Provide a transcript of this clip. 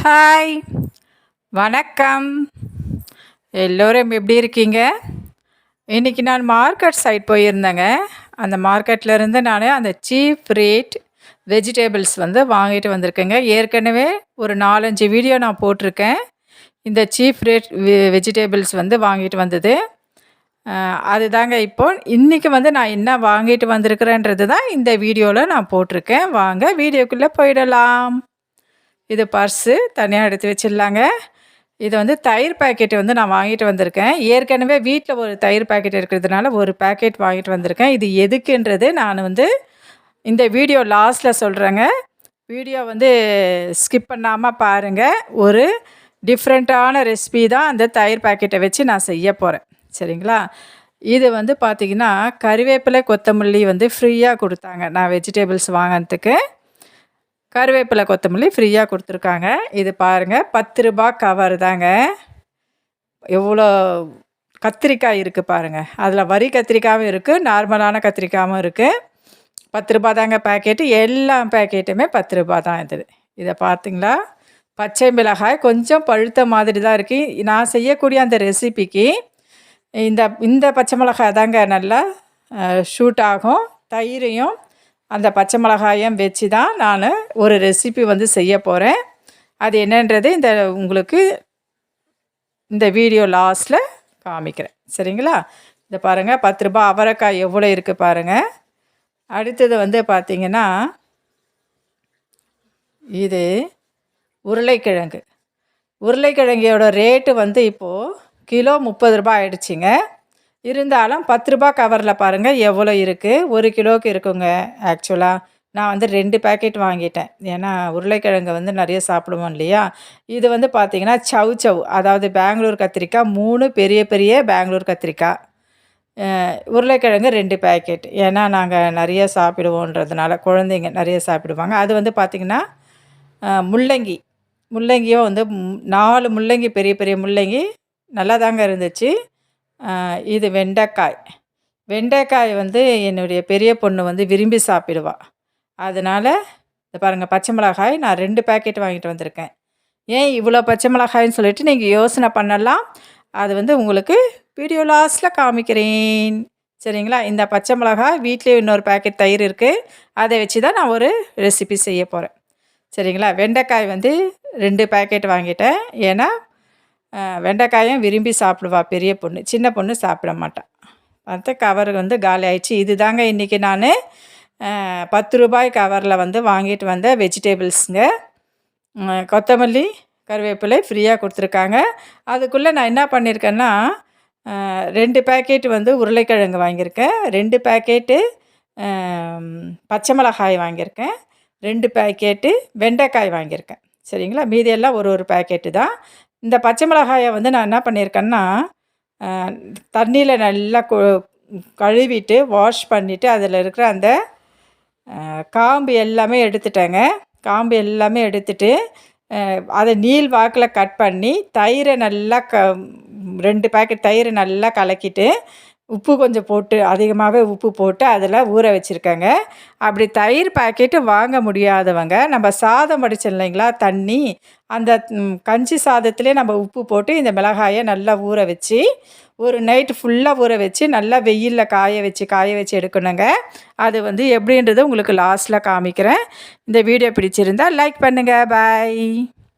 Hi, வணக்கம். எல்லோரும் எப்படி இருக்கீங்க? இன்றைக்கி நான் மார்க்கெட் சைட் போயிருந்தேங்க. அந்த மார்க்கெட்லேருந்து நான் அந்த சீப் ரேட் வெஜிடபிள்ஸ் வாங்கிட்டு வந்திருக்கேங்க. ஏற்கனவே ஒரு 4-5 வீடியோ நான் போட்டிருக்கேன். இந்த சீப் ரேட் வெஜிடபிள்ஸ் வாங்கிட்டு வந்தது. அதுதாங்க இப்போ இன்றைக்கி நான் என்ன வாங்கிட்டு வந்திருக்கிறேன்றது தான் இந்த வீடியோவில் நான் போட்டிருக்கேன். வாங்க வீடியோக்குள்ளே போயிடலாம். இது பர்ஸு தனியாக எடுத்து வச்சிடலாங்க. இது தயிர் பாக்கெட் நான் வாங்கிட்டு வந்திருக்கேன். ஏற்கனவே வீட்டில் ஒரு தயிர் பாக்கெட் இருக்கிறதுனால ஒரு பாக்கெட் வாங்கிட்டு வந்திருக்கேன். இது எதுக்குன்றது நான் இந்த வீடியோ லாஸ்ட்டில் சொல்கிறேங்க. வீடியோ ஸ்கிப் பண்ணாமல் பாருங்கள். ஒரு டிஃப்ரெண்ட்டான ரெசிபி தான் அந்த தயிர் பாக்கெட்டை வச்சு நான் செய்ய போகிறேன். சரிங்களா? இது பார்த்திங்கன்னா கறிவேப்பிலை கொத்தமல்லி ஃப்ரீயாக கொடுத்தாங்க. நான் வெஜிடபிள்ஸ் வாங்கினதுக்கு கருவேப்பிலை கொத்தமல்லி ஃப்ரீயாக கொடுத்துருக்காங்க. இது பாருங்கள், 10 ரூபா கவர் தாங்க. எவ்வளோ கத்திரிக்காய் இருக்குது பாருங்கள். அதில் வரி கத்திரிக்காயும் இருக்குது, நார்மலான கத்திரிக்காயும் இருக்குது. 10 ரூபா தாங்க பேக்கெட்டு. எல்லா பேக்கெட்டுமே 10 ரூபா தான். இதை பார்த்தீங்களா? பச்சை மிளகாய் கொஞ்சம் பழுத்த மாதிரி தான் இருக்குது. நான் செய்யக்கூடிய அந்த ரெசிபிக்கு இந்த பச்சை மிளகாய் தாங்க நல்லா ஷூட் ஆகும். தயிரையும் அந்த பச்சை மிளகாயம் வச்சு தான் நான் ஒரு ரெசிபி செய்ய போகிறேன். அது என்னன்றது உங்களுக்கு இந்த வீடியோ லாஸ்ட்டில் காமிக்கிறேன். சரிங்களா? இதை பாருங்கள், 10 ரூபா அவரைக்காய் எவ்வளோ இருக்குது பாருங்கள். அடுத்தது பார்த்திங்கன்னா இது உருளைக்கிழங்கு. உருளைக்கிழங்கோட ரேட்டு இப்போது கிலோ 30 ரூபா ஆகிடுச்சிங்க. இருந்தாலும் 10 ரூபா கவரில் பாருங்கள் எவ்வளோ இருக்குது. 1 கிலோவுக்கு இருக்குங்க. ஆக்சுவலாக நான் 2 பேக்கெட் வாங்கிட்டேன். ஏன்னா உருளைக்கிழங்கு நிறைய சாப்பிடுவோம் இல்லையா? இது பார்த்திங்கன்னா சவ் அதாவது பெங்களூர் கத்திரிக்காய் 3 பெரிய பெரிய பெங்களூர் கத்திரிக்காய், உருளைக்கிழங்கு 2 பேக்கெட். ஏன்னா நாங்கள் நிறைய சாப்பிடுவோன்றதுனால, குழந்தைங்க நிறைய சாப்பிடுவாங்க. அது பார்த்திங்கன்னா முள்ளங்கியும் 4 முள்ளங்கி, பெரிய பெரிய முள்ளங்கி நல்லா தாங்க இருந்துச்சு. இது வெண்டைக்காய். என்னுடைய பெரிய பொண்ணு விரும்பி சாப்பிடுவா. அதனால் இதை பாருங்கள், பச்சை மிளகாய் நான் 2 பேக்கெட் வாங்கிட்டு வந்திருக்கேன். ஏன் இவ்வளோ பச்சை மிளகாய்ன்னு சொல்லிட்டு நீங்கள் யோசனை பண்ணலாம். அது உங்களுக்கு வீடியோ லாஸ்ட்டில் காமிக்கிறேன். சரிங்களா? இந்த பச்சை மிளகாய் வீட்லேயே இன்னொரு பேக்கெட் தயிர் இருக்குது. அதை வச்சு தான் நான் ஒரு ரெசிபி செய்ய போகிறேன். சரிங்களா? வெண்டைக்காய் 2 பேக்கெட் வாங்கிட்டேன். ஏன்னா வெண்டைக்காயும் விரும்பி சாப்பிடுவா பெரிய பொண்ணு. சின்ன பொண்ணு சாப்பிட மாட்டாள். பார்த்து கவர் காலி ஆயிடுச்சு. இது தாங்க இன்றைக்கி நான் 10 ரூபாய் கவரில் வாங்கிட்டு வந்த வெஜிடபிள்ஸுங்க. கொத்தமல்லி கருவேப்பிலை ஃப்ரீயாக கொடுத்துருக்காங்க. அதுக்குள்ளே நான் என்ன பண்ணியிருக்கேன்னா 2 பேக்கெட் உருளைக்கிழங்கு வாங்கியிருக்கேன், 2 பேக்கெட்டு பச்சை மிளகாய் வாங்கியிருக்கேன், 2 பேக்கெட்டு வெண்டைக்காய் வாங்கியிருக்கேன். சரிங்களா? மீதியெல்லாம் ஒரு பேக்கெட்டு தான். இந்த பச்சை மிளகாயை நான் என்ன பண்ணியிருக்கேன்னா தண்ணியில் நல்லா கழுவிட்டு வாஷ் பண்ணிவிட்டு அதில் இருக்கிற அந்த காம்பு எல்லாமே எடுத்துட்டேங்க. காம்பு எல்லாமே எடுத்துட்டு அதை நீள் வாக்கில் கட் பண்ணி தயிரை நல்லா 2 பேக்கெட் தயிரை நல்லா கலக்கிட்டு உப்பு கொஞ்சம் போட்டு, அதிகமாகவே உப்பு போட்டு அதில் ஊற வச்சுருக்கேங்க. அப்படி தயிர் பாக்கெட்டு வாங்க முடியாதவங்க, நம்ம சாதம் வடிச்சோம் இல்லைங்களா தண்ணி, அந்த கஞ்சி சாதத்துலேயே நம்ம உப்பு போட்டு இந்த மிளகாயை நல்லா ஊற வச்சு ஒரு நைட்டு ஃபுல்லாக ஊற வச்சு நல்லா வெயிலில் காய வச்சு எடுக்கணுங்க. அது எப்படின்றது உங்களுக்கு லாஸ்ட்டில் காமிக்கிறேன். இந்த வீடியோ பிடிச்சிருந்தால் லைக் பண்ணுங்கள். பாய்.